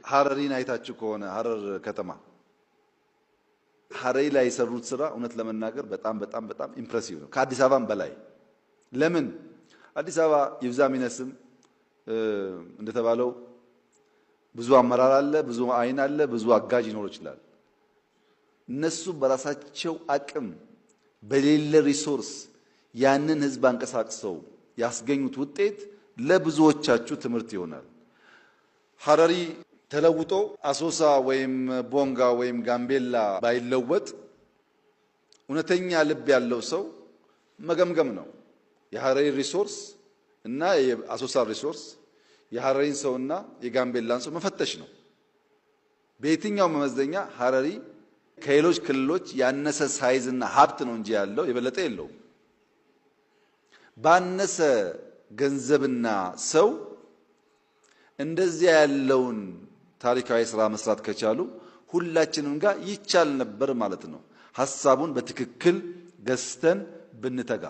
ሐረሪን አይታችሁ ከሆነ ሐረር ከተማ ሐረሪ ላይ የሰሩት ስራ እውነት ለመናገር በጣም ኢምፕሬሲቭ ነው ከአዲስ አበባም በላይ። ለምን አዲስ አበባ ይብዛም ይነስም እንደተባለው ብዙ አመራር አለ፣ ብዙ አይን አለ፣ ብዙ አጋዥ ይኖር ይችላል። እነሱ በራሳቸው አቅም በሌለ ሪሶርስ ያንን ህዝብ አንቀሳቅሰው ያስገኙት ውጤት ለብዙዎቻችሁ ትምህርት ይሆናል። ሐረሪ ተለውጦ አሶሳ ወይም ቦንጋ ወይም ጋምቤላ ባይለወጥ እውነተኛ ልብ ያለው ሰው መገምገም ነው። የሐረሪ ሪሶርስ እና የአሶሳ ሪሶርስ የሐረሪን ሰውና የጋምቤላን ሰው መፈተሽ ነው። በየትኛው መመዘኛ ሐረሪ ከሌሎች ክልሎች ያነሰ ሳይዝና ሀብት ነው እንጂ ያለው የበለጠ የለውም። ባነሰ ገንዘብና ሰው እንደዚያ ያለውን ታሪካዊ ስራ መስራት ከቻሉ ሁላችንም ጋር ይቻል ነበር ማለት ነው። ሐሳቡን በትክክል ገዝተን ብንተጋ